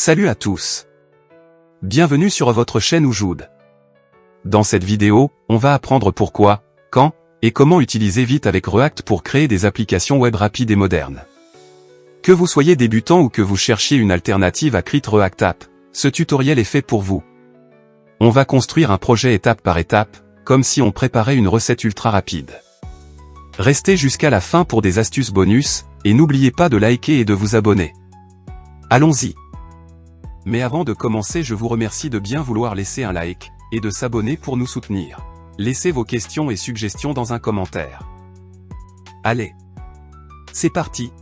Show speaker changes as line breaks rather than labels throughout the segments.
Salut à tous. Bienvenue sur votre chaîne Oujoud. Dans cette vidéo, on va apprendre pourquoi, quand, et comment utiliser Vite avec React pour créer des applications web rapides et modernes. Que vous soyez débutant ou que vous cherchiez une alternative à Crit React App, ce tutoriel est fait pour vous. On va construire un projet étape par étape, comme si on préparait une recette ultra rapide. Restez jusqu'à la fin pour des astuces bonus, et n'oubliez pas de liker et de vous abonner. Allons-y. Mais avant de commencer, je vous remercie de bien vouloir laisser un like, et de s'abonner pour nous soutenir. Laissez vos questions et suggestions dans un commentaire. Allez. C'est parti.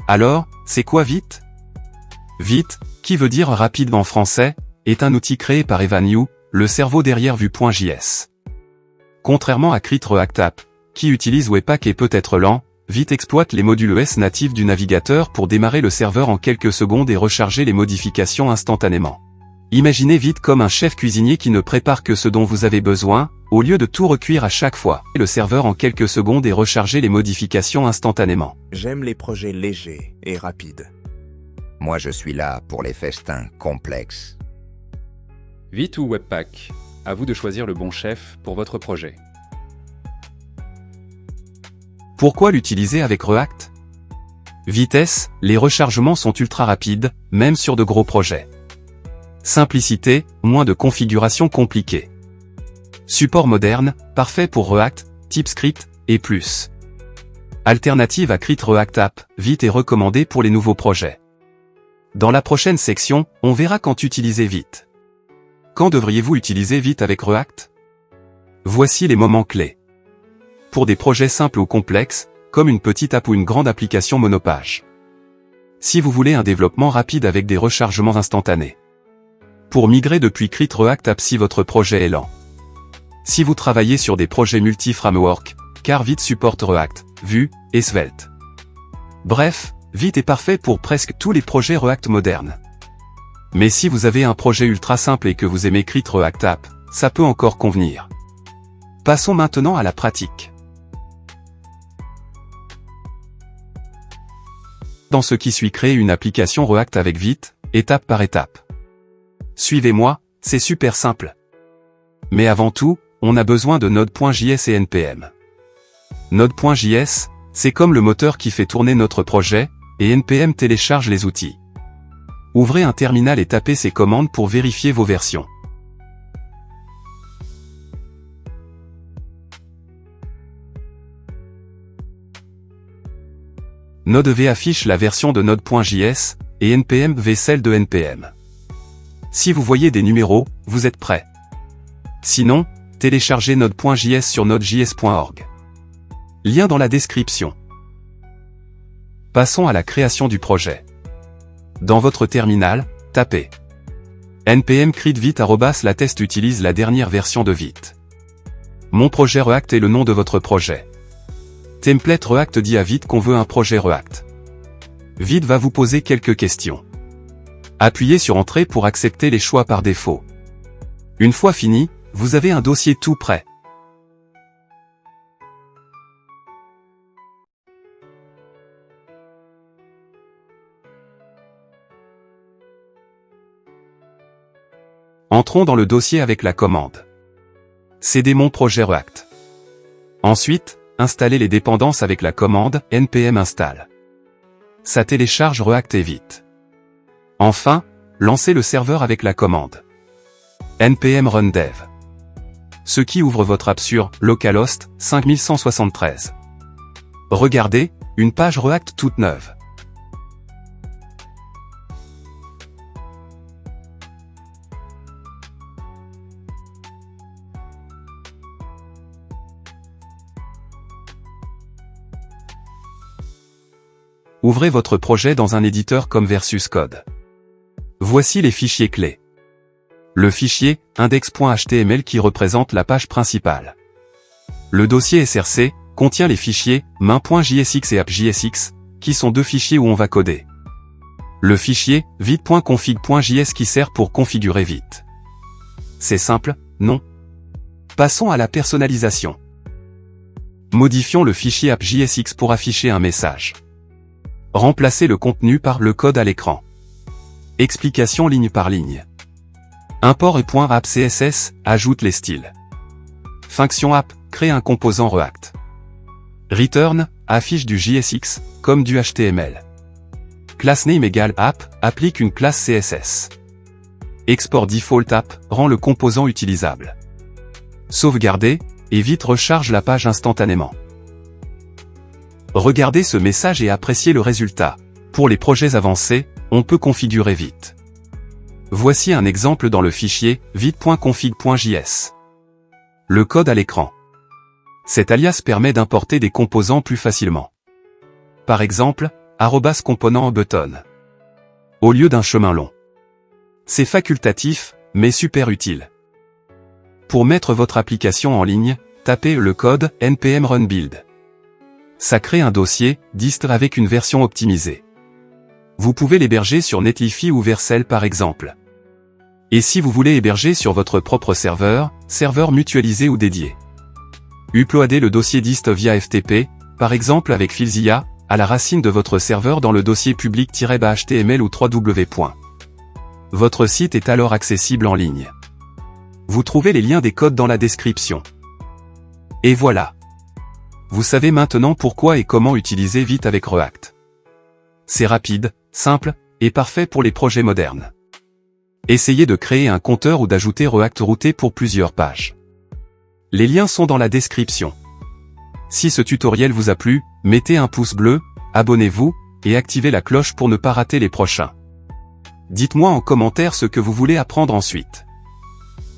Alors, c'est quoi Vite? Vite, qui veut dire rapide en français, est un outil créé par Evan You, le cerveau derrière Vue.js. Contrairement à Crit React App, qui utilise Webpack et peut être lent, Vite exploite les modules ES natifs du navigateur pour démarrer le serveur en quelques secondes et recharger les modifications instantanément. Imaginez Vite comme un chef cuisinier qui ne prépare que ce dont vous avez besoin, au lieu de tout recuire à chaque fois. Le serveur en quelques secondes et recharger les modifications instantanément.
J'aime les projets légers et rapides.
Moi je suis là pour les festins complexes.
Vite ou Webpack, à vous de choisir le bon chef pour votre projet.
Pourquoi l'utiliser avec React? Vitesse, les rechargements sont ultra rapides, même sur de gros projets. Simplicité, moins de configuration compliquée. Support moderne, parfait pour React, TypeScript, et plus. Alternative à Crit React App, Vite est recommandé pour les nouveaux projets. Dans la prochaine section, on verra quand utiliser Vite. Quand devriez-vous utiliser Vite avec React? Voici les moments clés. Pour des projets simples ou complexes, comme une petite app ou une grande application monopage. Si vous voulez un développement rapide avec des rechargements instantanés. Pour migrer depuis Crit React App si votre projet est lent. Si vous travaillez sur des projets multi-framework, car Vite supporte React, Vue, et Svelte. Bref, Vite est parfait pour presque tous les projets React modernes. Mais si vous avez un projet ultra simple et que vous aimez Crit React App, ça peut encore convenir. Passons maintenant à la pratique. Dans ce qui suit, créer une application React avec Vite, étape par étape. Suivez-moi, c'est super simple. Mais avant tout, on a besoin de Node.js et NPM. Node.js, c'est comme le moteur qui fait tourner notre projet, et NPM télécharge les outils. Ouvrez un terminal et tapez ces commandes pour vérifier vos versions. Node.v affiche la version de Node.js, et NPM.v celle de NPM. Si vous voyez des numéros, vous êtes prêts. Sinon, téléchargez Node.js sur nodejs.org. Lien dans la description. Passons à la création du projet. Dans votre terminal, tapez npm crit vite @latest utilise la dernière version de Vite. Mon projet React est le nom de votre projet. Template React dit à Vite qu'on veut un projet React. Vite va vous poser quelques questions. Appuyez sur Entrée pour accepter les choix par défaut. Une fois fini, vous avez un dossier tout prêt. Entrons dans le dossier avec la commande. CD mon projet React. Ensuite, installez les dépendances avec la commande npm install. Ça télécharge React et Vite. Enfin, lancez le serveur avec la commande npm run dev. Ce qui ouvre votre app sur localhost 5173. Regardez, une page React toute neuve. Ouvrez votre projet dans un éditeur comme Versus Code. Voici les fichiers clés. Le fichier index.html qui représente la page principale. Le dossier src contient les fichiers main.jsx et app.jsx, qui sont deux fichiers où on va coder. Le fichier vite.config.js qui sert pour configurer Vite. C'est simple, non? Passons à la personnalisation. Modifions le fichier app.jsx pour afficher un message. Remplacez le contenu par le code à l'écran. Explication ligne par ligne. Import et .app CSS, ajoute les styles. Function app, crée un composant React. Return, affiche du JSX, comme du HTML. Class name égale app, applique une classe CSS. Export default app, rend le composant utilisable. Sauvegarder, et vite recharge la page instantanément. Regardez ce message et appréciez le résultat. Pour les projets avancés, on peut configurer vite. Voici un exemple dans le fichier vite.config.js. Le code à l'écran. Cet alias permet d'importer des composants plus facilement. Par exemple, @component button. Au lieu d'un chemin long. C'est facultatif, mais super utile. Pour mettre votre application en ligne, tapez le code npm run build. Ça crée un dossier dist avec une version optimisée. Vous pouvez l'héberger sur Netlify ou Vercel par exemple. Et si vous voulez héberger sur votre propre serveur mutualisé ou dédié. Uploadez le dossier dist via FTP, par exemple avec Filzilla, à la racine de votre serveur dans le dossier public-html ou 3w. Votre site est alors accessible en ligne. Vous trouvez les liens des codes dans la description. Et voilà. Vous savez maintenant pourquoi et comment utiliser Vite avec React. C'est rapide, simple, et parfait pour les projets modernes. Essayez de créer un compteur ou d'ajouter React routé pour plusieurs pages. Les liens sont dans la description. Si ce tutoriel vous a plu, mettez un pouce bleu, abonnez-vous, et activez la cloche pour ne pas rater les prochains. Dites-moi en commentaire ce que vous voulez apprendre ensuite.